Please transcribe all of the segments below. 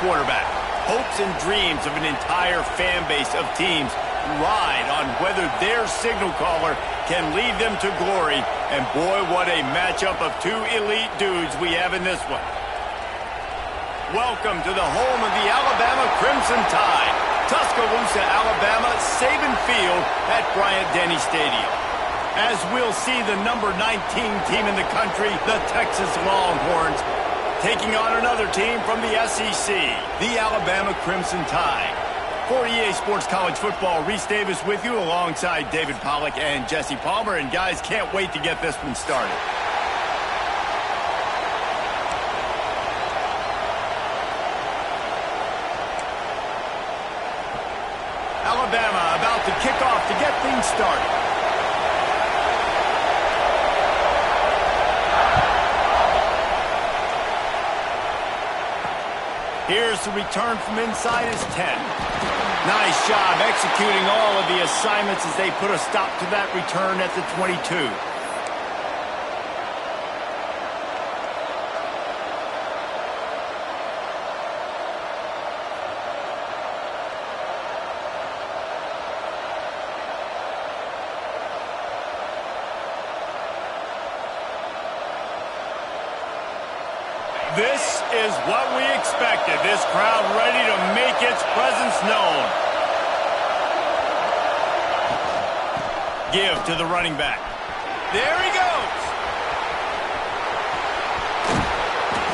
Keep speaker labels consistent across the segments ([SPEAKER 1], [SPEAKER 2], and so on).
[SPEAKER 1] quarterback. Hopes and dreams of an entire fan base of teams ride on whether their signal caller can lead them to glory. And boy, what a matchup of two elite dudes we have in this one. Welcome to the home of the Alabama Crimson Tide. Tuscaloosa, Alabama, Saban Field at Bryant-Denny Stadium. As we'll see the number 19 team in the country, the Texas Longhorns, taking on another team from the SEC, the Alabama Crimson Tide. For EA Sports College Football, Reese Davis with you alongside David Pollack and Jesse Palmer. And guys, can't wait to get this one started. Alabama about to kick off to get things started. Here's the return from inside his 10. Nice job executing all of the assignments as they put a stop to that return at the 22. This is what we expected. This crowd ready to make its presence known. Give to the running back. There he goes.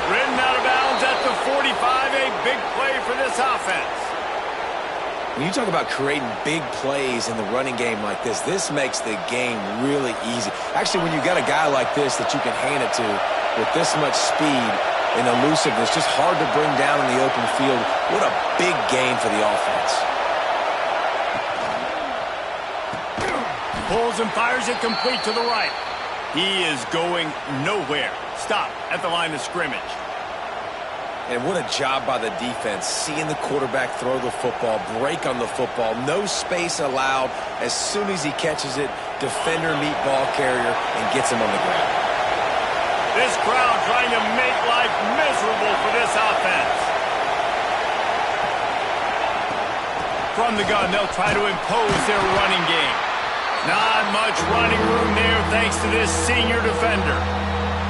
[SPEAKER 1] Ridden out of bounds at the 45. A big play for this offense.
[SPEAKER 2] When you talk about creating big plays in the running game like this makes the game really easy. Actually, when you got a guy like this that you can hand it to with this much speed and elusiveness, just hard to bring down in the open field. What a big gain for the offense.
[SPEAKER 1] Pulls and fires it complete to the right. He is going nowhere. Stop at the line of scrimmage.
[SPEAKER 2] And what a job by the defense, seeing the quarterback throw the football, break on the football, no space allowed. As soon as he catches it, defender meet ball carrier and gets him on the ground.
[SPEAKER 1] This crowd trying to make life miserable for this offense. From the gun, they'll try to impose their running game. Not much running room there thanks to this senior defender.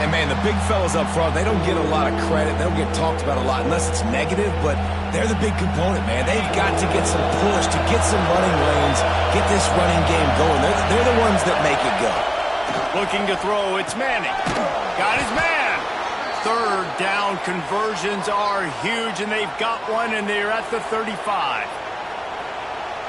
[SPEAKER 2] And, man, the big fellas up front, they don't get a lot of credit. They don't get talked about a lot unless it's negative, but they're the big component, man. They've got to get some push, to get some running lanes, get this running game going. They're the ones that make it go.
[SPEAKER 1] Looking to throw, it's Manning. Got his man. Third down conversions are huge, and they've got one, and they're at the 35.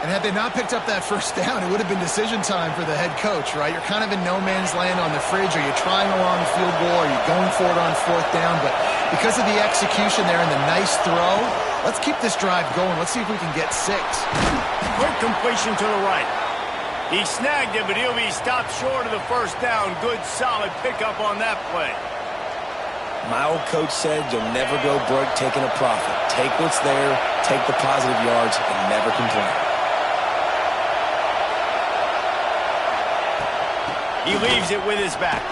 [SPEAKER 3] And had they not picked up that first down, it would have been decision time for the head coach, right? You're kind of in no man's land on the fridge. Are you trying a long field goal? Are you going for it on fourth down? But because of the execution there and the nice throw, let's keep this drive going. Let's see if we can get 6.
[SPEAKER 1] Quick completion to the right. He snagged it, but he'll be stopped short of the first down. Good, solid pickup on that play.
[SPEAKER 2] My old coach said you'll never go broke taking a profit. Take what's there, take the positive yards, and never complain.
[SPEAKER 1] He leaves it with his back.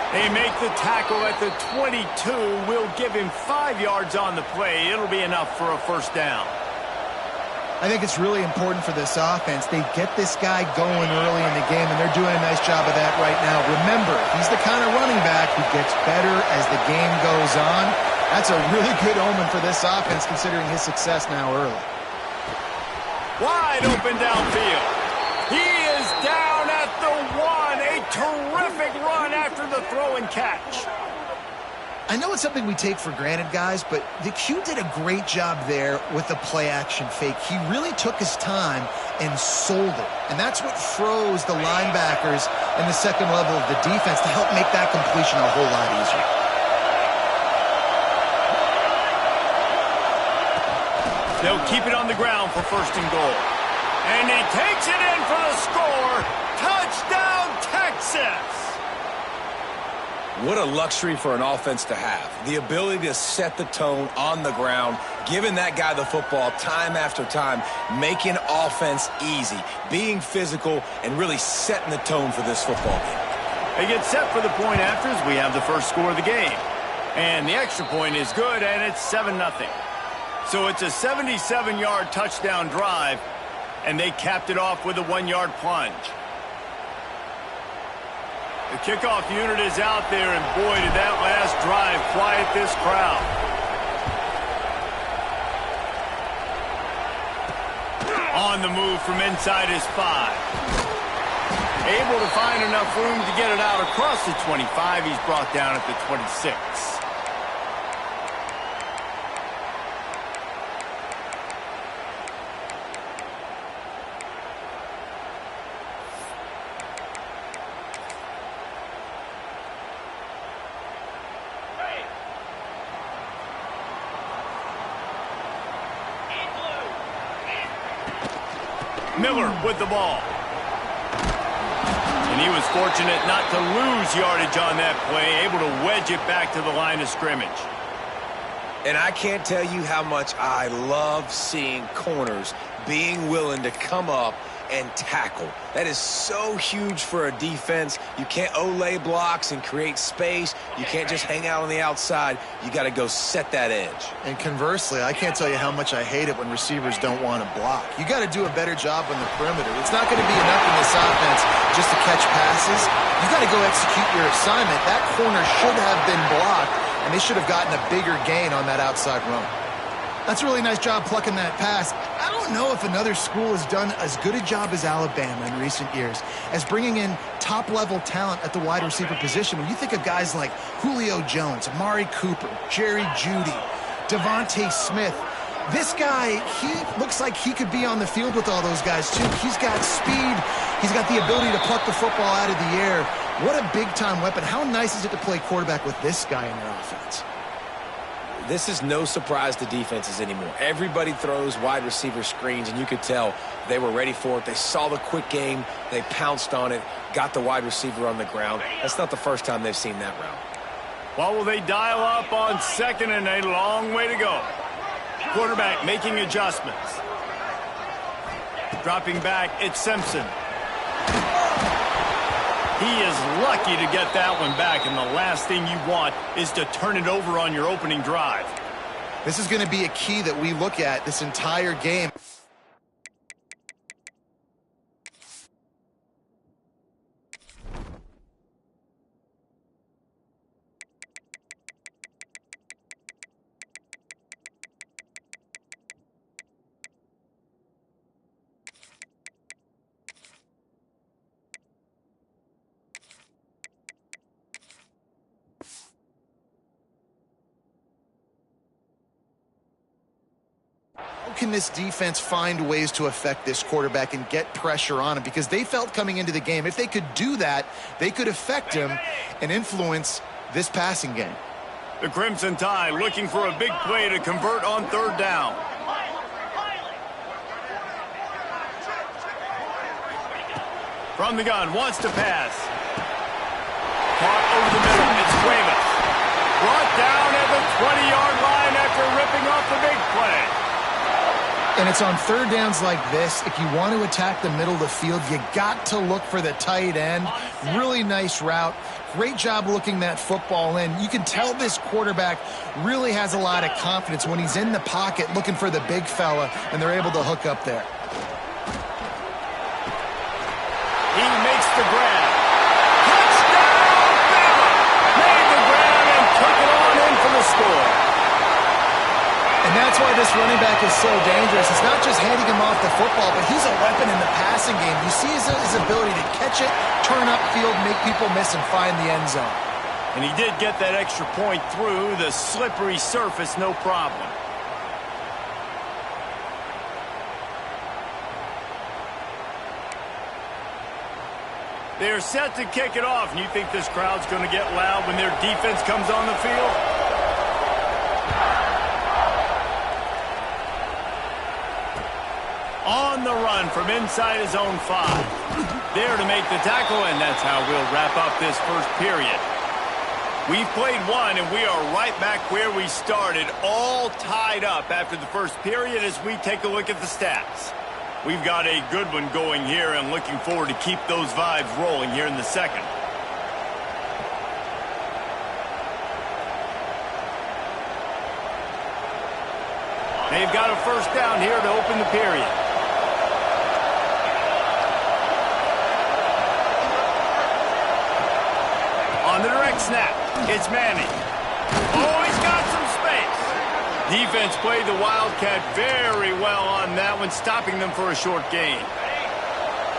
[SPEAKER 1] They make the tackle at the 22. Will give him 5 yards on the play. It'll be enough for a first down.
[SPEAKER 3] I think it's really important for this offense. They get this guy going early in the game, and they're doing a nice job of that right now. Remember, he's the kind of running back who gets better as the game goes on. That's a really good omen for this offense, considering his success now early.
[SPEAKER 1] Wide open downfield. He is down at the 1. A terrific run after the throw and catch.
[SPEAKER 3] I know it's something we take for granted, guys, but the Q did a great job there with the play-action fake. He really took his time and sold it. And that's what froze the linebackers in the second level of the defense to help make that completion a whole lot easier.
[SPEAKER 1] They'll keep it on the ground for first and goal. And he takes it in for the score. Touchdown, Texas!
[SPEAKER 2] What a luxury for an offense to have. The ability to set the tone on the ground, giving that guy the football time after time, making offense easy, being physical, and really setting the tone for this football game.
[SPEAKER 1] They get set for the point afters. We have the first score of the game. And the extra point is good, and it's 7-0. So it's a 77-yard touchdown drive, and they capped it off with a 1-yard plunge. The kickoff unit is out there, and boy, did that last drive quiet this crowd. On the move from inside his 5. Able to find enough room to get it out across the 25. He's brought down at the 26. Miller with the ball. And he was fortunate not to lose yardage on that play, able to wedge it back to the line of scrimmage.
[SPEAKER 2] And I can't tell you how much I love seeing corners being willing to come up and tackle. That is so huge for a defense. You can't olay blocks and create space. You can't just hang out on the outside. You got to go set that edge.
[SPEAKER 3] And conversely, I can't tell you how much I hate it when receivers don't want to block. You got to do a better job on the perimeter. It's not going to be enough in this offense just to catch passes. You got to go execute your assignment. That corner should have been blocked, and they should have gotten a bigger gain on that outside run. That's a really nice job plucking that pass. I don't know if another school has done as good a job as Alabama in recent years as bringing in top-level talent at the wide receiver position. When you think of guys like Julio Jones, Amari Cooper, Jerry Jeudy, Devontae Smith, this guy, he looks like he could be on the field with all those guys, too. He's got speed. He's got the ability to pluck the football out of the air. What a big-time weapon. How nice is it to play quarterback with this guy in their offense?
[SPEAKER 2] This is no surprise to defenses anymore. Everybody throws wide receiver screens, and you could tell they were ready for it. They saw the quick game. They pounced on it, got the wide receiver on the ground. That's not the first time they've seen that route.
[SPEAKER 1] Well, will they dial up on second and a long way to go? Quarterback making adjustments. Dropping back, it's Simpson. He is lucky to get that one back, and the last thing you want is to turn it over on your opening drive.
[SPEAKER 3] This is going to be a key that we look at this entire game. Can this defense find ways to affect this quarterback and get pressure on him? Because they felt coming into the game, if they could do that, they could affect him and influence this passing game.
[SPEAKER 1] The Crimson Tide looking for a big play to convert on third down. From the gun, wants to pass. Caught over the middle, it's Cuevas. Brought down at the 20-yard line after ripping off the big play.
[SPEAKER 3] And it's on third downs like this. If you want to attack the middle of the field, you got to look for the tight end. Really nice route. Great job looking that football in. You can tell this quarterback really has a lot of confidence when he's in the pocket looking for the big fella, and they're able to hook up there.
[SPEAKER 1] He makes the grab. Touchdown, Bama! Made the grab and took it on in for the score.
[SPEAKER 3] And that's why this running back is so dangerous. It's not just handing him off the football, but he's a weapon in the passing game. You see his ability to catch it, turn upfield, make people miss, and find the end zone.
[SPEAKER 1] And he did get that extra point through the slippery surface, no problem. They're set to kick it off, and you think this crowd's going to get loud when their defense comes on the field? On the run from inside his own 5. There to make the tackle, and that's how we'll wrap up this first period. We've played one, and we are right back where we started, all tied up after the first period as we take a look at the stats. We've got a good one going here, and looking forward to keep those vibes rolling here in the second. They've got a first down here to open the period. On the direct snap, it's Manning. Oh, he's got some space. Defense played the Wildcat very well on that one, stopping them for a short gain.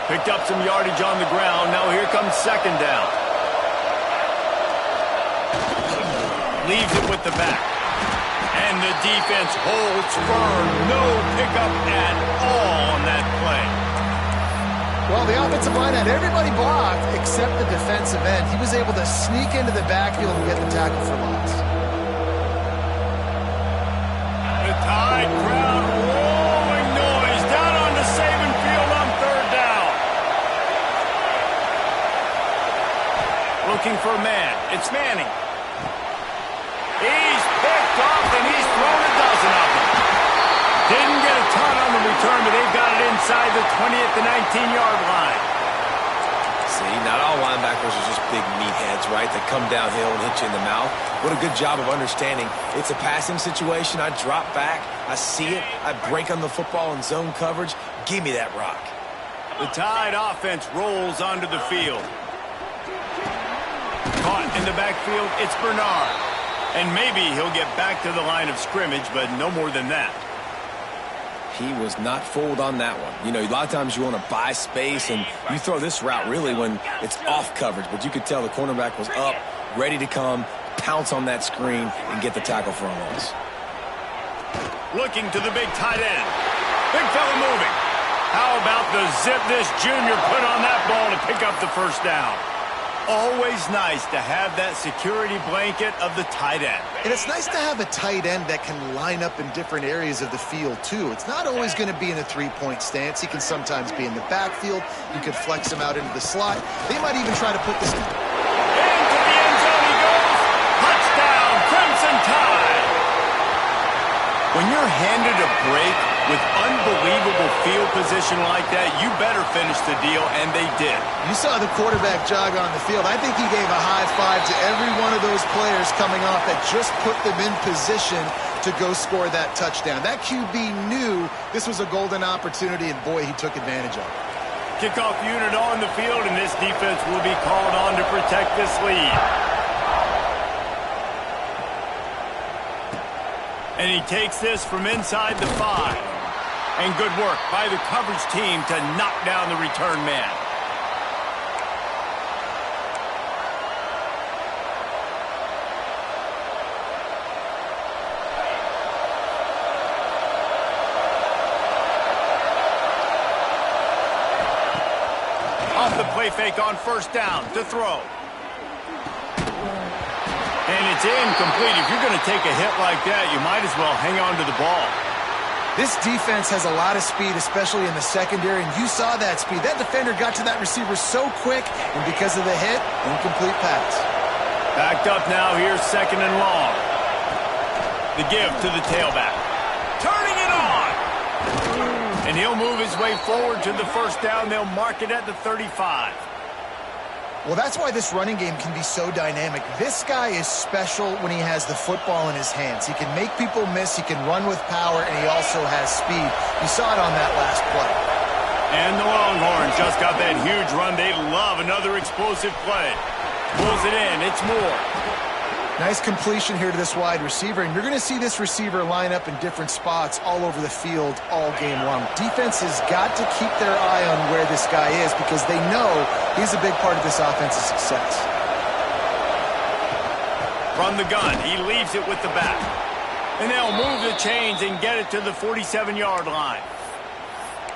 [SPEAKER 1] Picked up some yardage on the ground. Now here comes second down. Leaves it with the back. And the defense holds firm. No pickup at all on that play.
[SPEAKER 3] Well, the offensive line had everybody blocked except the defensive end. He was able to sneak into the backfield and get the tackle for loss.
[SPEAKER 1] The Tide crowd rolling noise down onto Saban Field on third down. Looking for a man. It's Manning. He's picked off and he's thrown a dozen of them. Didn't get a ton on the return, but they've got it inside the 20 at the 19-yard line.
[SPEAKER 2] See, not all linebackers are just big meatheads, right, that come downhill and hit you in the mouth. What a good job of understanding. It's a passing situation. I drop back. I see it. I break on the football in zone coverage. Give me that rock.
[SPEAKER 1] The Tide offense rolls onto the field. Caught in the backfield, it's Bernard. And maybe he'll get back to the line of scrimmage, but no more than that.
[SPEAKER 2] He was not fooled on that one. You know, a lot of times you want to buy space, and you throw this route really when it's off coverage. But you could tell the cornerback was up, ready to come, pounce on that screen, and get the tackle for a loss.
[SPEAKER 1] Looking to the big tight end. Big fella moving. How about the zip this junior put on that ball to pick up the first down? Always nice to have that security blanket of the tight end.
[SPEAKER 3] And it's nice to have a tight end that can line up in different areas of the field, too. It's not always going to be in a three-point stance. He can sometimes be in the backfield. You could flex him out into the slot. They might even try to put this...
[SPEAKER 1] Into the end zone he goes. Touchdown, Crimson Tide. When you're handed a break with unbelievable field position like that, you better finish the deal, and they did.
[SPEAKER 3] You saw the quarterback jog on the field. I think he gave a high five to every one of those players coming off that just put them in position to go score that touchdown. That QB knew this was a golden opportunity, and boy, he took advantage of it.
[SPEAKER 1] Kickoff unit on the field, and this defense will be called on to protect this lead. And he takes this from inside the 5. And good work by the coverage team to knock down the return man. Off the play fake on first down to throw. And it's incomplete. If you're going to take a hit like that, you might as well hang on to the ball.
[SPEAKER 3] This defense has a lot of speed, especially in the secondary, and you saw that speed. That defender got to that receiver so quick, and because of the hit, incomplete pass.
[SPEAKER 1] Backed up now, here's second and long. The give to the tailback. Turning it on! And he'll move his way forward to the first down. They'll mark it at the 35.
[SPEAKER 3] Well, that's why this running game can be so dynamic. This guy is special when he has the football in his hands. He can make people miss, he can run with power, and he also has speed. You saw it on that last play.
[SPEAKER 1] And the Longhorns just got that huge run. They love another explosive play. Pulls it in, it's Moore.
[SPEAKER 3] Nice completion here to this wide receiver, and you're going to see this receiver line up in different spots all over the field all game long. Defense has got to keep their eye on where this guy is because they know he's a big part of this offense's success.
[SPEAKER 1] From the gun, he leaves it with the back. And they'll move the chains and get it to the 47-yard line.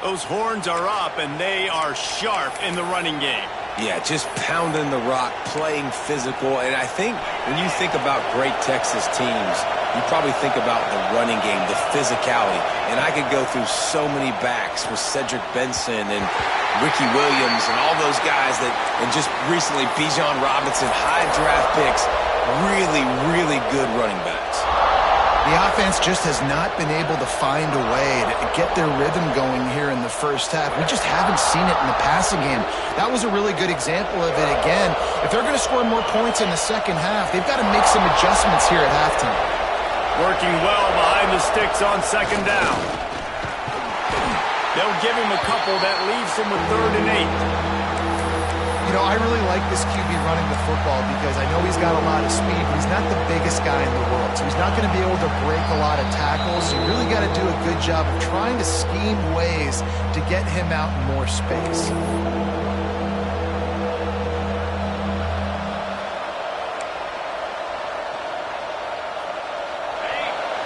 [SPEAKER 1] Those horns are up, and they are sharp in the running game.
[SPEAKER 2] Yeah, just pounding the rock, playing physical. And I think when you think about great Texas teams, you probably think about the running game, the physicality. And I could go through so many backs with Cedric Benson and Ricky Williams and all those guys that, and just recently Bijan Robinson, high draft picks, really, really good running backs.
[SPEAKER 3] The offense just has not been able to find a way to get their rhythm going here in the first half. We just haven't seen it in the passing game. That was a really good example of it again. If they're going to score more points in the second half, they've got to make some adjustments here at halftime.
[SPEAKER 1] Working well behind the sticks on second down. They'll give him a couple that leaves him with 3rd and 8.
[SPEAKER 3] You know, I really like this QB running the football because I know he's got a lot of speed, but he's not the biggest guy in the world. So he's not going to be able to break a lot of tackles. You really got to do a good job of trying to scheme ways to get him out in more space.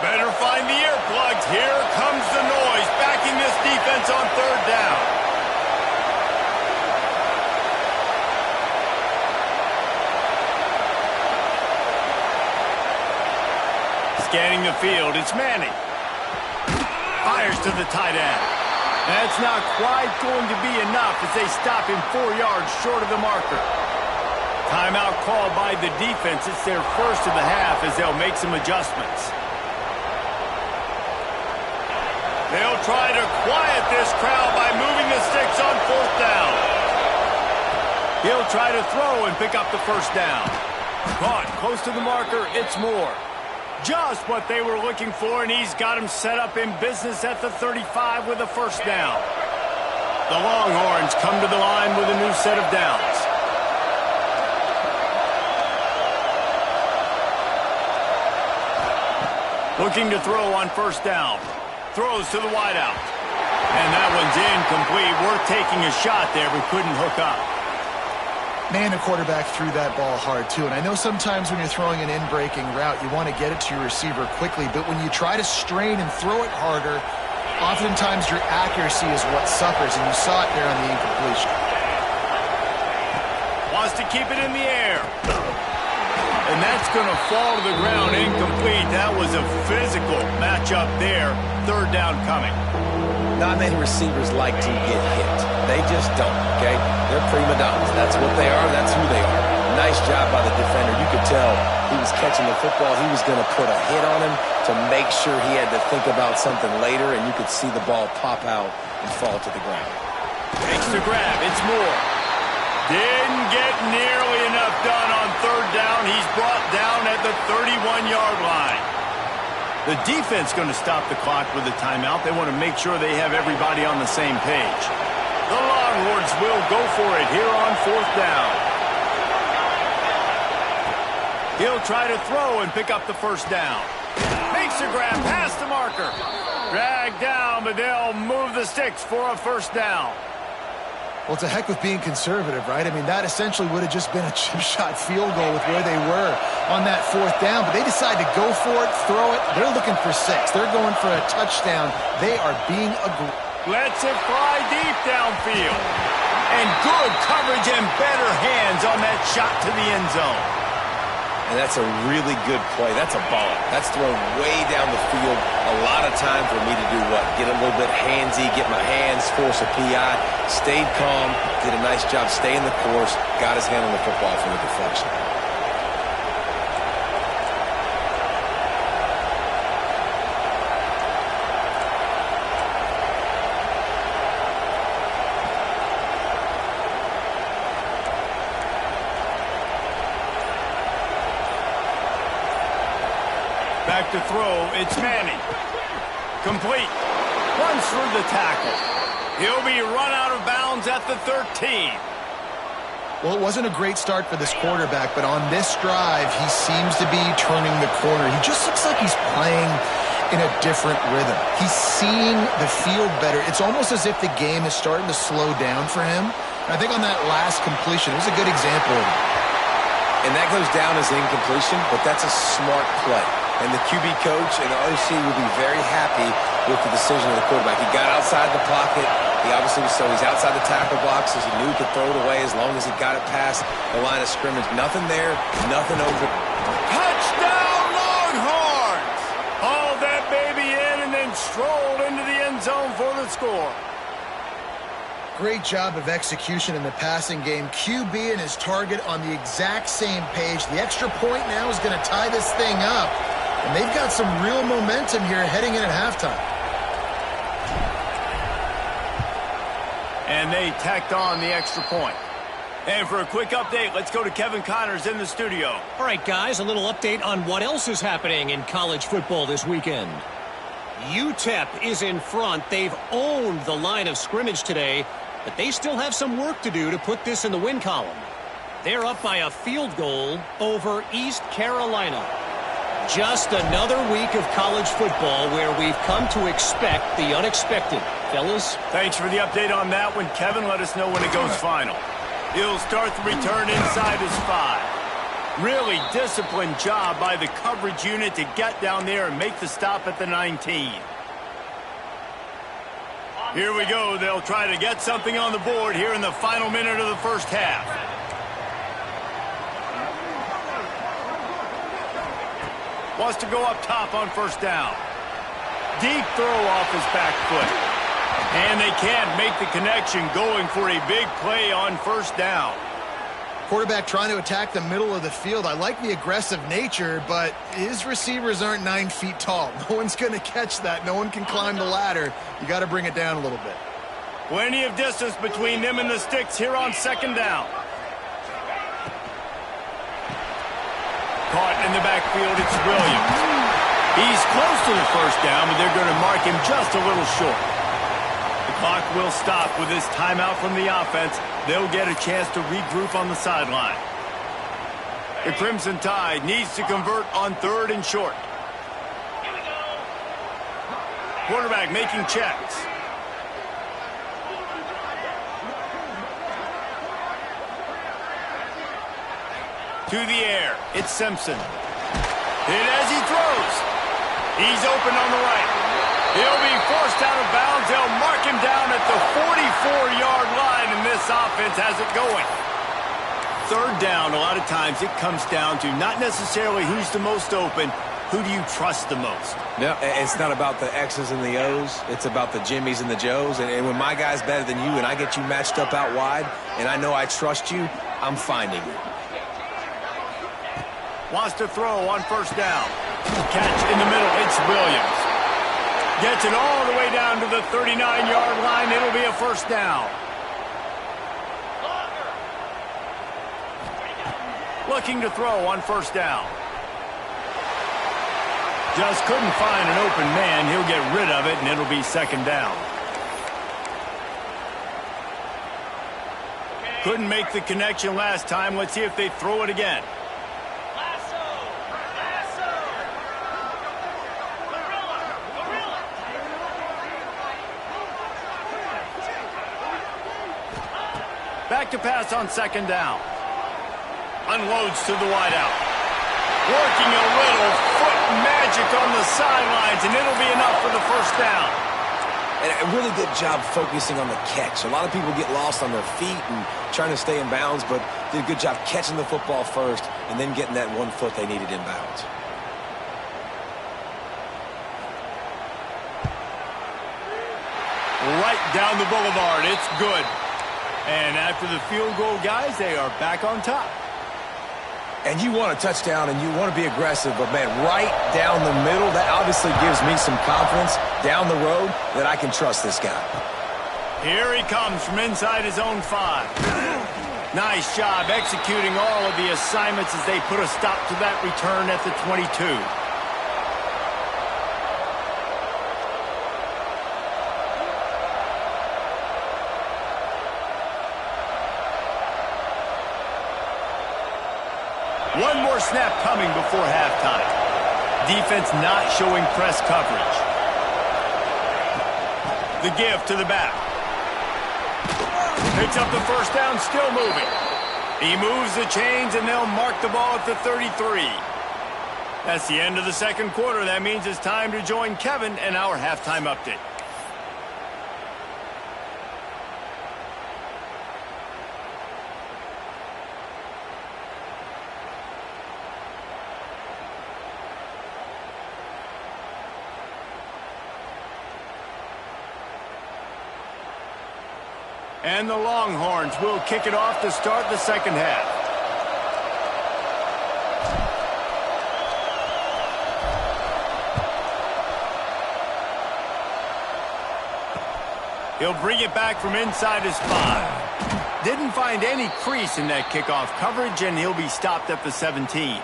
[SPEAKER 1] Better find the earplugs. Here comes the noise, backing this defense on 3rd down. Scanning the field, it's Manning. Fires to the tight end. That's not quite going to be enough as they stop him 4 yards short of the marker. Timeout called by the defense. It's their first of the half as they'll make some adjustments. They'll try to quiet this crowd by moving the sticks on 4th down. He'll try to throw and pick up the 1st down. Caught close to the marker, it's Moore. Just what they were looking for, and he's got him set up in business at the 35 with a 1st down. The Longhorns come to the line with a new set of downs. Looking to throw on 1st down. Throws to the wideout. And that one's incomplete. Worth taking a shot there, but couldn't hook up.
[SPEAKER 3] Man, the quarterback threw that ball hard, too. And I know sometimes when you're throwing an in-breaking route, you want to get it to your receiver quickly. But when you try to strain and throw it harder, oftentimes your accuracy is what suffers. And you saw it there on the incompletion.
[SPEAKER 1] Wants to keep it in the air. And that's going to fall to the ground incomplete. That was a physical matchup there. 3rd down coming.
[SPEAKER 2] Not many receivers like to get hit. They just don't, okay? They're prima donnas. That's what they are. That's who they are. Nice job by the defender. You could tell he was catching the football. He was going to put a hit on him to make sure he had to think about something later, and you could see the ball pop out and fall to the ground.
[SPEAKER 1] Takes the grab. It's Moore. Didn't get nearly enough done on 3rd down. He's brought down at the 31-yard line. The defense going to stop the clock with a timeout. They want to make sure they have everybody on the same page. The Longhorns will go for it here on 4th down. He'll try to throw and pick up the 1st down. Makes a grab past the marker. Dragged down, but they'll move the sticks for a 1st down.
[SPEAKER 3] Well, it's a heck with being conservative, right? I mean, that essentially would have just been a chip shot field goal with where they were on that 4th down. But they decide to go for it, throw it. They're looking for 6. They're going for a touchdown. They are being aggressive.
[SPEAKER 1] Lets it fly deep downfield. And good coverage and better hands on that shot to the end zone.
[SPEAKER 2] And that's a really good play. That's a ball. That's thrown way down the field. A lot of time for me to do what? Get a little bit handsy, get my hands, force a PI. Stayed calm, did a nice job staying the course, got his hand on the football for the deflection.
[SPEAKER 1] Back to throw, it's Manning. Complete. Runs through the tackle. He'll be run out of bounds at the 13.
[SPEAKER 3] Well, it wasn't a great start for this quarterback, but on this drive, he seems to be turning the corner. He just looks like he's playing in a different rhythm. He's seeing the field better. It's almost as if the game is starting to slow down for him. And I think on that last completion, it was a good example of it.
[SPEAKER 2] And that goes down as incompletion, but that's a smart play. And the QB coach and the OC will be very happy with the decision of the quarterback. He got outside the pocket. He obviously was so he's outside the tackle boxes. He knew he could throw it away as long as he got it past the line of scrimmage. Nothing there, nothing over.
[SPEAKER 1] Touchdown, Longhorns! Hauled that baby in and then strolled into the end zone for the score.
[SPEAKER 3] Great job of execution in the passing game. QB and his target on the exact same page. The extra point now is going to tie this thing up. And they've got some real momentum here heading in at halftime.
[SPEAKER 1] And they tacked on the extra point. And for a quick update, let's go to Kevin Connors in the studio.
[SPEAKER 4] All right, guys, a little update on what else is happening in college football this weekend. UTEP is in front. They've owned the line of scrimmage today, but they still have some work to do to put this in the win column. They're up by a field goal over East Carolina. Just another week of college football where we've come to expect the unexpected. Fellas?
[SPEAKER 1] Thanks for the update on that one, Kevin. Let us know when it goes final. He'll start the return inside his 5. Really disciplined job by the coverage unit to get down there and make the stop at the 19. Here we go. They'll try to get something on the board here in the final minute of the first half. Wants to go up top on first down. Deep throw off his back foot. And they can't make the connection, going for a big play on first down.
[SPEAKER 3] Quarterback trying to attack the middle of the field. I like the aggressive nature, but his receivers aren't 9 feet tall. No one's going to catch that. No one can climb the ladder. You got to bring it down a little bit.
[SPEAKER 1] Plenty of distance between them and the sticks here on second down. Caught in the backfield, it's Williams. He's close to the first down, but they're going to mark him just a little short. The clock will stop with this timeout from the offense. They'll get a chance to regroup on the sideline. The Crimson Tide needs to convert on 3rd and short. Quarterback making checks. To the air, it's Simpson. Hit as he throws. He's open on the right. He'll be forced out of bounds. They'll mark him down at the 44-yard line, and this offense has it going. 3rd down, a lot of times it comes down to not necessarily who's the most open, who do you trust the most?
[SPEAKER 2] No, it's not about the X's and the O's. It's about the Jimmys and the Joes. And when my guy's better than you and I get you matched up out wide, and I know I trust you, I'm finding you.
[SPEAKER 1] Wants to throw on first down. Catch in the middle, it's Williams. Gets it all the way down to the 39-yard line. It'll be a first down. Looking to throw on first down. Just couldn't find an open man. He'll get rid of it, and it'll be second down. Couldn't make the connection last time. Let's see if they throw it again. Back to pass on second down. Unloads to the wideout. Working a little foot magic on the sidelines, and it'll be enough for the first down.
[SPEAKER 2] And a really good job focusing on the catch. A lot of people get lost on their feet and trying to stay in bounds, but did a good job catching the football first and then getting that 1 foot they needed in bounds.
[SPEAKER 1] Right down the boulevard. It's good. And after the field goal, guys, they are back on top.
[SPEAKER 2] And you want a touchdown and you want to be aggressive, but, man, right down the middle, that obviously gives me some confidence down the road that I can trust this guy.
[SPEAKER 1] Here he comes from inside his own 5. Nice job executing all of the assignments as they put a stop to that return at the 22. One more snap coming before halftime. Defense not showing press coverage. The give to the back. Picks up the first down, still moving. He moves the chains, and they'll mark the ball at the 33. That's the end of the second quarter. That means it's time to join Kevin and our halftime update. And the Longhorns will kick it off to start the second half. He'll bring it back from inside his 5. didn't find any crease in that kickoff coverage, and he'll be stopped at the 17.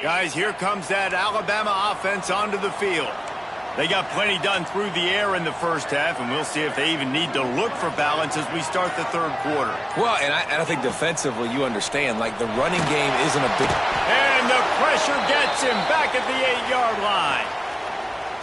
[SPEAKER 1] Guys, here comes that Alabama offense onto the field. They got plenty done through the air in the first half, and we'll see if they even need to look for balance as we start the third quarter.
[SPEAKER 2] Well, and I think defensively, you understand, like the running game isn't a big...
[SPEAKER 1] And the pressure gets him back at the 8-yard line.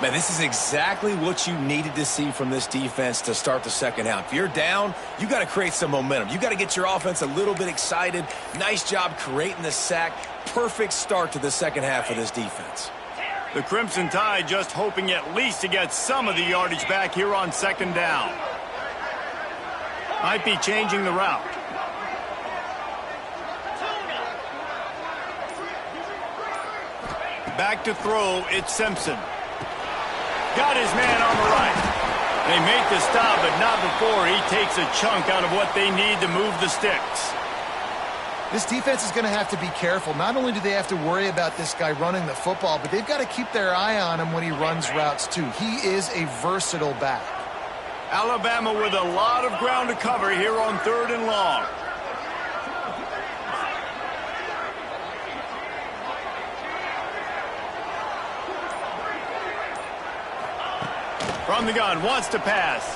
[SPEAKER 2] Man, this is exactly what you needed to see from this defense to start the second half. If you're down, you got to create some momentum. You got to get your offense a little bit excited. Nice job creating the sack. Perfect start to the second half of this defense.
[SPEAKER 1] The Crimson Tide just hoping at least to get some of the yardage back here on second down. Might be changing the route. Back to throw, it's Simpson. Got his man on the right. They make the stop, but not before he takes a chunk out of what they need to move the sticks.
[SPEAKER 3] This defense is going to have to be careful. Not only do they have to worry about this guy running the football, but they've got to keep their eye on him when he runs routes too. He is a versatile back.
[SPEAKER 1] Alabama with a lot of ground to cover here on 3rd and long. From the gun, wants to pass.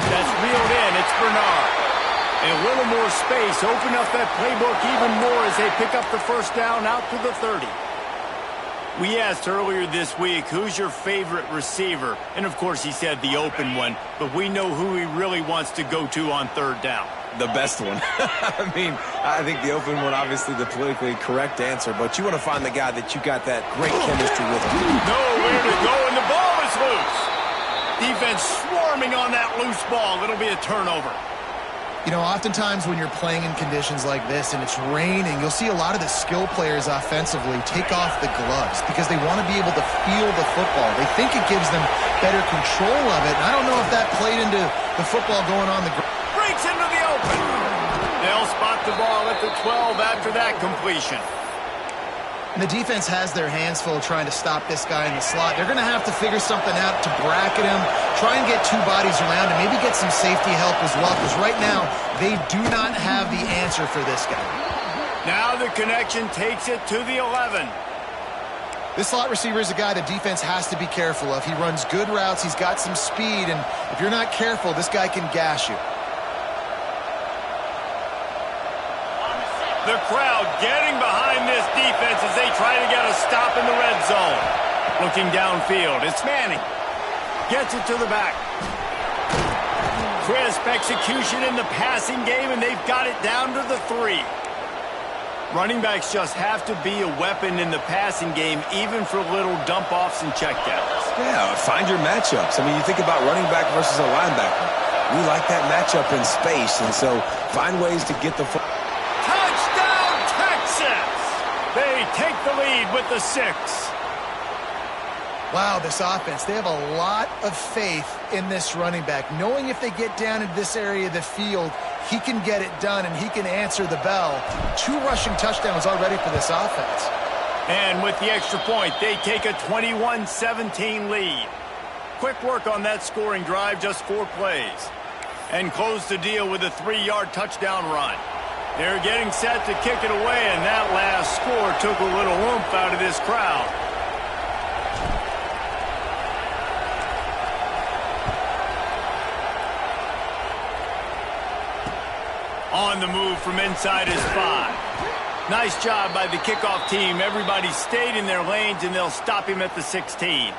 [SPEAKER 1] That's reeled in, it's Bernard. And a little more space, open up that playbook even more as they pick up the first down out to the 30. We asked earlier this week, who's your favorite receiver? And of course he said the open one, but we know who he really wants to go to on 3rd down.
[SPEAKER 2] The best one. I mean, I think the open one, obviously the politically correct answer, but you want to find the guy that you got that great chemistry with.
[SPEAKER 1] Nowhere to go, and the ball is loose. Defense swarming on that loose ball. It'll be a turnover.
[SPEAKER 3] You know, oftentimes when you're playing in conditions like this and it's raining, you'll see a lot of the skill players offensively take off the gloves because they want to be able to feel the football. They think it gives them better control of it. And I don't know if that played into the football going on the ground.
[SPEAKER 1] Breaks into the open. They'll spot the ball at the 12 after that completion.
[SPEAKER 3] And the defense has their hands full trying to stop this guy in the slot. They're going to have to figure something out to bracket him, try and get 2 bodies around him, maybe get some safety help as well, because right now they do not have the answer for this guy.
[SPEAKER 1] Now the connection takes it to the 11.
[SPEAKER 3] This slot receiver is a guy the defense has to be careful of. He runs good routes, he's got some speed, and if you're not careful, this guy can gash you.
[SPEAKER 1] The crowd getting behind this defense as they try to get a stop in the red zone. Looking downfield, it's Manning. Gets it to the back. Crisp execution in the passing game, and they've got it down to the 3. Running backs just have to be a weapon in the passing game, even for little dump-offs and checkdowns.
[SPEAKER 2] Yeah, find your matchups. I mean, you think about running back versus a linebacker. We like that matchup in space, and so find ways to get the football.
[SPEAKER 1] Touchdown, Texas! They take the lead with the 6.
[SPEAKER 3] Wow, this offense, they have a lot of faith in this running back, knowing if they get down into this area of the field, he can get it done and he can answer the bell. 2 rushing touchdowns already for this offense.
[SPEAKER 1] And with the extra point, they take a 21-17 lead. Quick work on that scoring drive, just 4 plays. And close the deal with a 3-yard touchdown run. They're getting set to kick it away, and that last score took a little oomph out of this crowd. On the move from inside his 5. Nice job by the kickoff team. Everybody stayed in their lanes, and they'll stop him at the 16.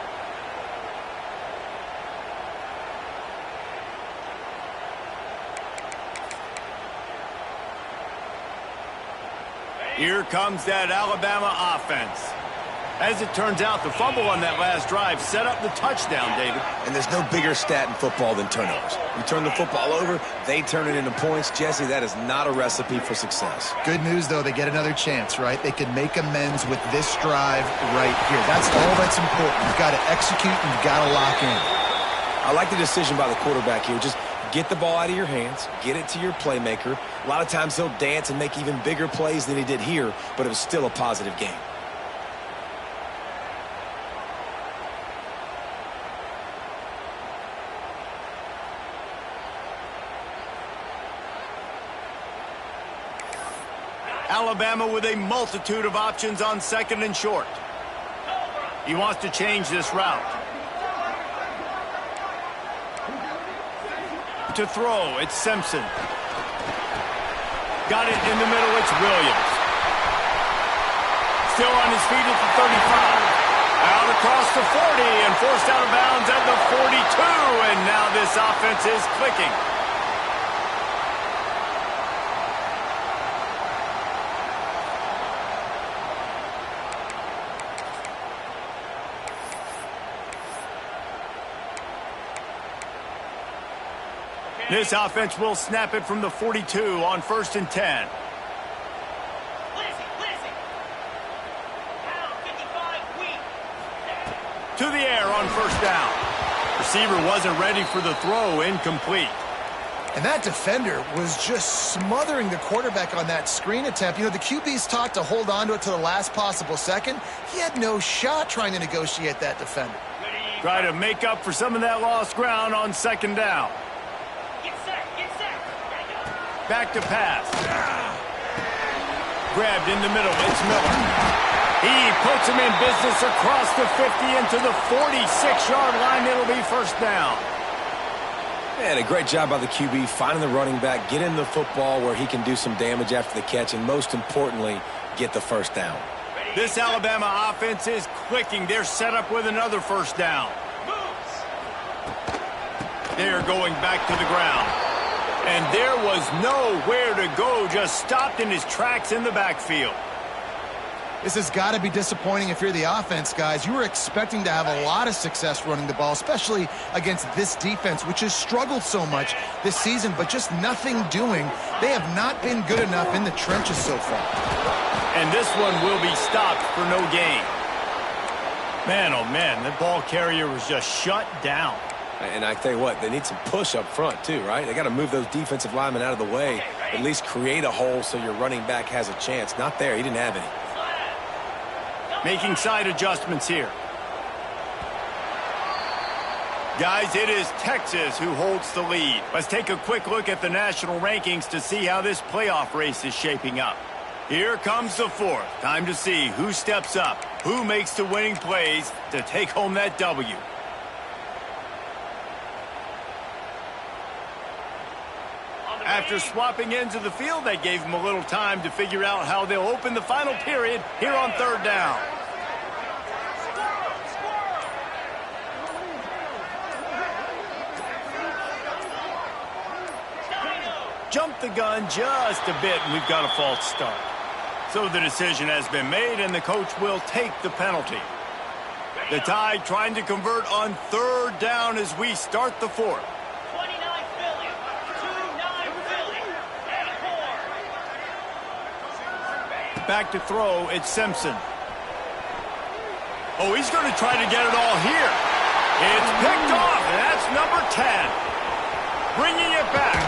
[SPEAKER 1] Here comes that Alabama offense. As it turns out, the fumble on that last drive set up the touchdown, David.
[SPEAKER 2] And there's no bigger stat in football than turnovers. You turn the football over, they turn it into points. Jesse, that is not a recipe for success.
[SPEAKER 3] Good news, though, they get another chance, right? They can make amends with this drive right here. That's all that's important. You've got to execute and you've got to lock in.
[SPEAKER 2] I like the decision by the quarterback here. Just Get the ball out of your hands. Get it to your playmaker. A lot of times he'll dance and make even bigger plays than he did here, but it was still a positive game.
[SPEAKER 1] Alabama with a multitude of options on second and short. He wants to change this route. To throw, it's Simpson. Got it in the middle, it's Williams. Still on his feet at the 35. Out across the 40 and forced out of bounds at the 42. And now this offense is clicking. This offense will snap it from the 42 on 1st and 10. To the air on 1st down. Receiver wasn't ready for the throw, incomplete.
[SPEAKER 3] And that defender was just smothering the quarterback on that screen attempt. You know, the QB's taught to hold on to it to the last possible second. He had no shot trying to negotiate that defender.
[SPEAKER 1] Try to make up for some of that lost ground on 2nd down. Back to pass. Grabbed in the middle, it's Miller. He puts him in business across the 50 into the 46-yard line. It'll be 1st down.
[SPEAKER 2] And a great job by the QB finding the running back, getting the football where he can do some damage after the catch, and most importantly, get the 1st down.
[SPEAKER 1] This Alabama offense is clicking. They're set up with another 1st down. They're going back to the ground. And there was nowhere to go, just stopped in his tracks in the backfield.
[SPEAKER 3] This has got to be disappointing if you're the offense, guys. You were expecting to have a lot of success running the ball, especially against this defense, which has struggled so much this season, but just nothing doing. They have not been good enough in the trenches so far.
[SPEAKER 1] And this one will be stopped for no gain. Man, oh man, the ball carrier was just shut down.
[SPEAKER 2] And I tell you what, they need some push up front too, right? They got to move those defensive linemen out of the way, at least create a hole so your running back has a chance. Not there. He didn't have any.
[SPEAKER 1] Making side adjustments here. Guys, it is Texas who holds the lead. Let's take a quick look at the national rankings to see how this playoff race is shaping up. Here comes the 4th. Time to see who steps up, who makes the winning plays to take home that W. After swapping ends of the field, that gave them a little time to figure out how they'll open the final period here on 3rd down. Jump the gun just a bit, and we've got a false start. So the decision has been made, and the coach will take the penalty. The Tide trying to convert on 3rd down as we start the 4th. Back to throw, it's Simpson. Oh, he's going to try to get it all here. It's picked off, and that's number 10. Bringing it back.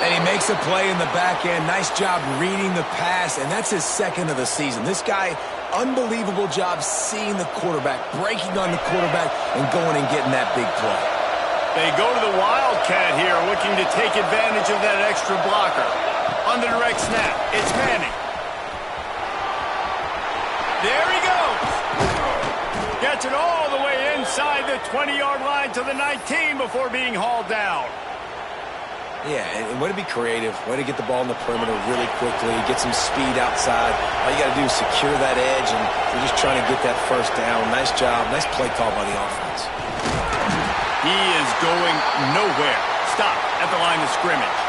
[SPEAKER 2] And he makes a play in the back end. Nice job reading the pass, and that's his 2nd of the season. This guy, unbelievable job seeing the quarterback, breaking on the quarterback, and going and getting that big play.
[SPEAKER 1] They go to the Wildcat here, looking to take advantage of that extra blocker. On the direct snap, it's Manning. There he goes. Gets it all the way inside the 20-yard line to the 19 before being hauled down.
[SPEAKER 2] Yeah, and way to be creative, way to get the ball in the perimeter really quickly, get some speed outside. All you got to do is secure that edge, and you're just trying to get that 1st down. Nice job, nice play call by the offense.
[SPEAKER 1] He is going nowhere. Stop at the line of scrimmage.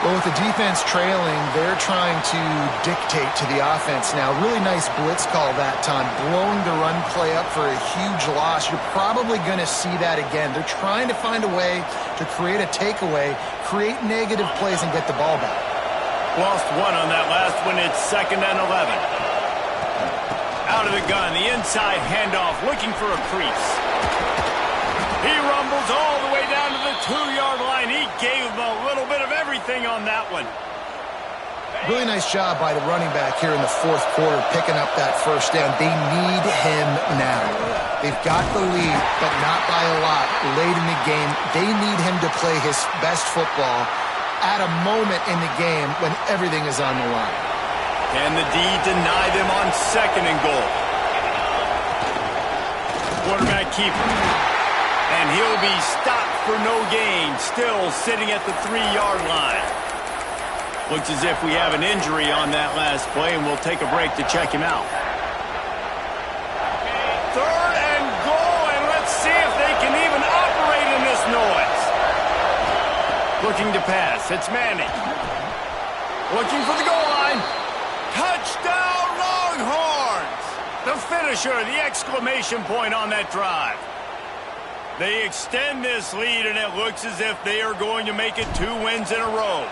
[SPEAKER 3] Well, with the defense trailing, they're trying to dictate to the offense now. Really nice blitz call that time, blowing the run play up for a huge loss. You're probably going to see that again. They're trying to find a way to create a takeaway, create negative plays, and get the ball back.
[SPEAKER 1] Lost one on that last one. It's 2nd and 11. Out of the gun, the inside handoff, looking for a crease. He rumbles all the way down to the 2-yard line. He gave them a little bit of everything on that one.
[SPEAKER 3] Really nice job by the running back here in the fourth quarter, picking up that first down. They need him now. They've got the lead, but not by a lot late in the game. They need him to play his best football at a moment in the game when everything is on the line.
[SPEAKER 1] Can the D deny them on 2nd and goal? Quarterback keeper. And he'll be stopped for no gain, still sitting at the 3-yard line. Looks as if we have an injury on that last play, and we'll take a break to check him out. 3rd and goal, and let's see if they can even operate in this noise. Looking to pass. It's Manning. Looking for the goal line. Touchdown, Longhorns! The finisher, the exclamation point on that drive. They extend this lead, and it looks as if they are going to make it 2 wins in a row.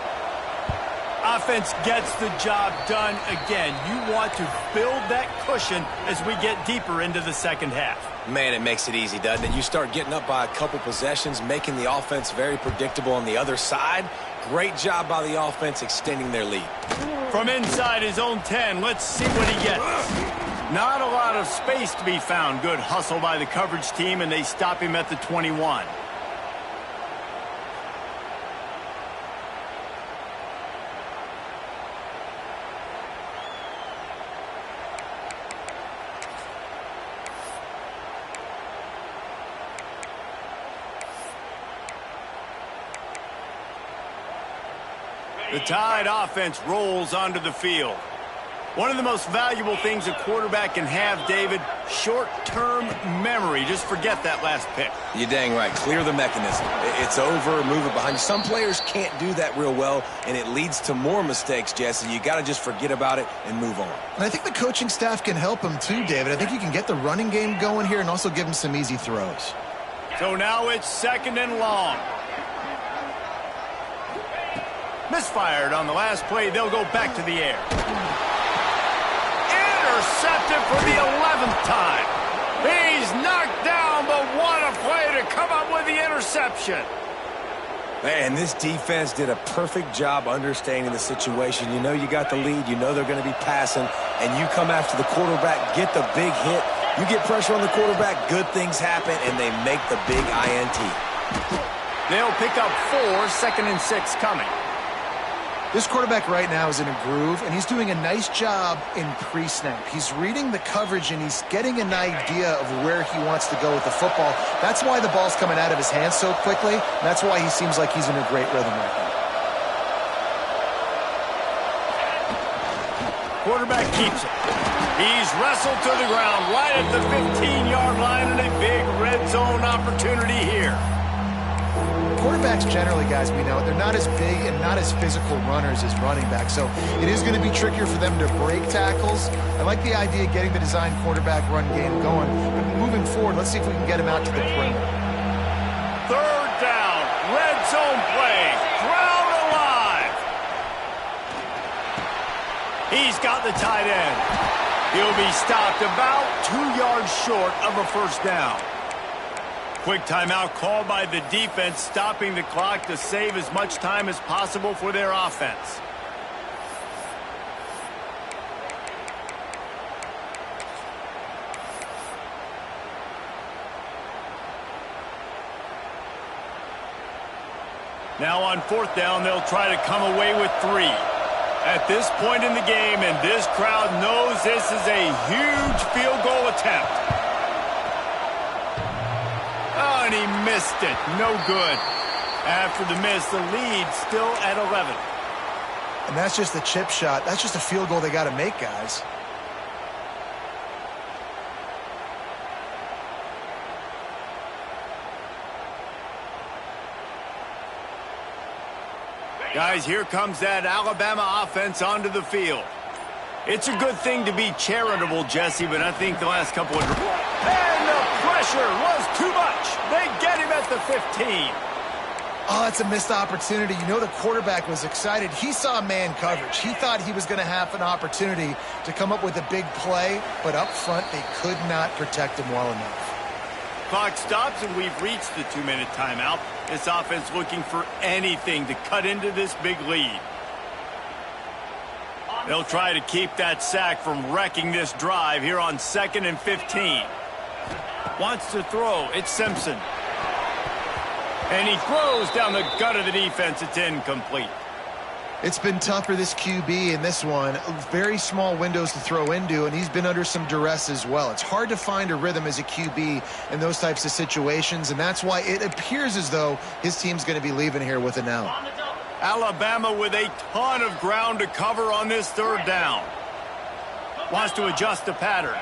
[SPEAKER 1] Offense gets the job done again. You want to build that cushion as we get deeper into the second half.
[SPEAKER 2] Man, it makes it easy, doesn't it? You start getting up by a couple possessions, making the offense very predictable on the other side. Great job by the offense extending their lead.
[SPEAKER 1] From inside his own 10, let's see what he gets. Not a lot of space to be found. Good hustle by the coverage team, and they stop him at the 21. The Tide offense rolls onto the field. One of the most valuable things a quarterback can have, David, short-term memory. Just forget that last pick.
[SPEAKER 2] You're dang right. Clear the mechanism. It's over, move it behind you. Some players can't do that real well, and it leads to more mistakes, Jesse. You got to just forget about it and move on.
[SPEAKER 3] And I think the coaching staff can help him too, David. I think you can get the running game going here and also give him some easy throws.
[SPEAKER 1] So now it's 2nd and long. Misfired on the last play. They'll go back to the air. Intercepted for the 11th time. He's knocked down, but what a play to come up with the interception.
[SPEAKER 2] Man, this defense did a perfect job understanding the situation. You know you got the lead. You know they're going to be passing, and you come after the quarterback, get the big hit. You get pressure on the quarterback, good things happen, and they make the big INT.
[SPEAKER 1] They'll pick up 4, 2nd and 6 coming.
[SPEAKER 3] This quarterback right now is in a groove, and he's doing a nice job in pre-snap. He's reading the coverage, and he's getting an idea of where he wants to go with the football. That's why the ball's coming out of his hands so quickly, and that's why he seems like he's in a great rhythm right now.
[SPEAKER 1] Quarterback keeps it. He's wrestled to the ground right at the 15-yard line, and a big red zone opportunity here.
[SPEAKER 3] Quarterbacks generally, guys, we know, they're not as big and not as physical runners as running backs, so it is going to be trickier for them to break tackles. I like the idea of getting the design quarterback run game going, but moving forward, let's see if we can get him out to the perimeter.
[SPEAKER 1] 3rd down, red zone play, ground alive. He's got the tight end. He'll be stopped about 2 yards short of a first down. Quick timeout called by the defense, stopping the clock to save as much time as possible for their offense. Now on 4th down, they'll try to come away with 3. At this point in the game, and this crowd knows this is a huge field goal attempt. Oh, and he missed it. No good. After the miss, the lead still at 11.
[SPEAKER 3] And that's just a chip shot. That's just a field goal they got to make, guys.
[SPEAKER 1] Guys, here comes that Alabama offense onto the field. It's a good thing to be charitable, Jesse, but I think the last couple of... And the pressure was too much. They get him at the 15.
[SPEAKER 3] Oh, that's a missed opportunity. You know the quarterback was excited. He saw man coverage. He thought he was going to have an opportunity to come up with a big play, but up front they could not protect him well enough.
[SPEAKER 1] clock stops, and we've reached the 2-minute timeout. This offense looking for anything to cut into this big lead. They'll try to keep that sack from wrecking this drive here on 2nd and 15. Wants to throw. It's Simpson. And he throws down the gut of the defense. It's incomplete.
[SPEAKER 3] It's been tough for this QB in this one. Very small windows to throw into, and he's been under some duress as well. It's hard to find a rhythm as a QB in those types of situations, and that's why it appears as though his team's going to be leaving here with an L.
[SPEAKER 1] Alabama with a ton of ground to cover on this 3rd down. Wants to adjust the pattern.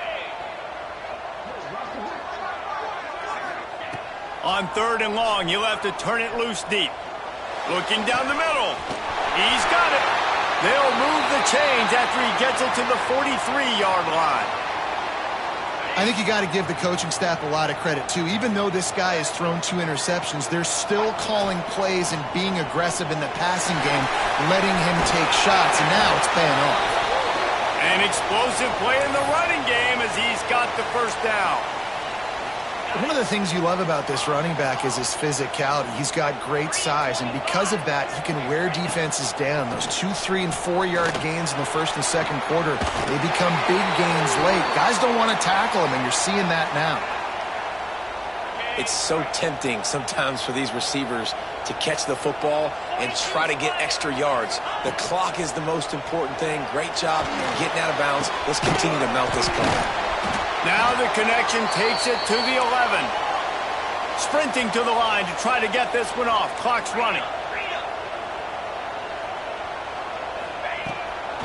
[SPEAKER 1] On 3rd and long, he'll have to turn it loose deep. Looking down the middle. He's got it. They'll move the chains after he gets it to the 43-yard line.
[SPEAKER 3] I think you got to give the coaching staff a lot of credit, too. Even though this guy has thrown 2 interceptions, they're still calling plays and being aggressive in the passing game, letting him take shots, and now it's paying off.
[SPEAKER 1] An explosive play in the running game as he's got the 1st down.
[SPEAKER 3] One of the things you love about this running back is his physicality. He's got great size, and because of that, he can wear defenses down. Those 2-, 3-, and 4-yard gains in the 1st and 2nd quarter, they become big gains late. Guys don't want to tackle him, and you're seeing that now.
[SPEAKER 2] It's so tempting sometimes for these receivers to catch the football and try to get extra yards. The clock is the most important thing. Great job getting out of bounds. Let's continue to mount this comeback.
[SPEAKER 1] Now the connection takes it to the 11. Sprinting to the line to try to get this one off. Clock's running.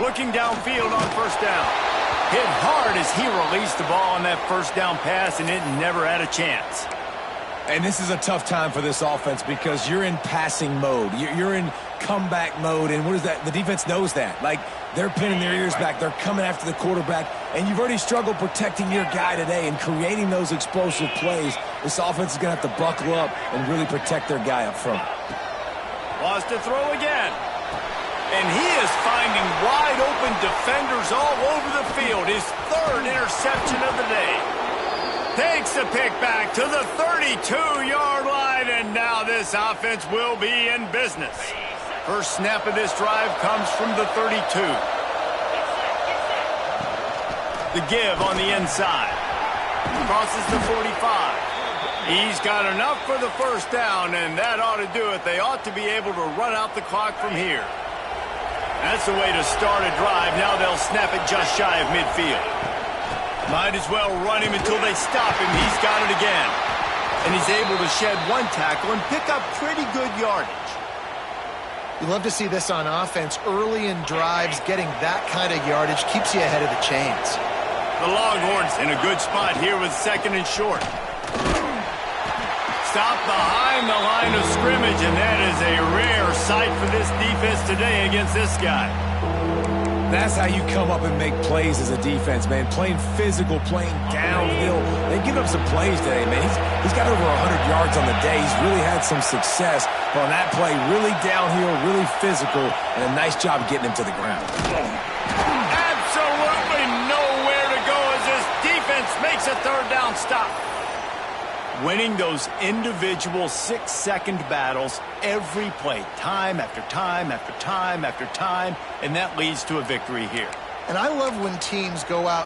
[SPEAKER 1] Looking downfield on 1st down. Hit hard as he released the ball on that 1st down pass, and it never had a chance.
[SPEAKER 2] And this is a tough time for this offense because you're in passing mode. You're in comeback mode, and what is that? The defense knows that. Like, they're pinning their ears back. They're coming after the quarterback, and you've already struggled protecting your guy today and creating those explosive plays. This offense is going to have to buckle up and really protect their guy up front.
[SPEAKER 1] Wants to throw again. And he is finding wide-open defenders all over the field. His 3rd interception of the day. Takes the pick back to the 32-yard line, and now this offense will be in business. First snap of this drive comes from the 32. The give on the inside. Crosses the 45. He's got enough for the 1st down, and that ought to do it. They ought to be able to run out the clock from here. That's the way to start a drive. Now they'll snap it just shy of midfield. Might as well run him until they stop him. He's got it again. And he's able to shed 1 tackle and pick up pretty good yardage.
[SPEAKER 3] You love to see this on offense. Early in drives, getting that kind of yardage keeps you ahead of the chains.
[SPEAKER 1] The Longhorns in a good spot here with 2nd and short. Stop behind the line of scrimmage, and that is a rare sight for this defense today against this guy.
[SPEAKER 2] That's how you come up and make plays as a defense, man. Playing physical, playing downhill. They give up some plays today, man. He's got over 100 yards on the day. He's really had some success on that play. Really downhill, really physical, and a nice job getting him to the ground.
[SPEAKER 1] Absolutely nowhere to go as this defense makes a 3rd down stop. Winning those individual 6-second battles every play, time after time after time after time, and that leads to a victory here.
[SPEAKER 3] And I love when teams go out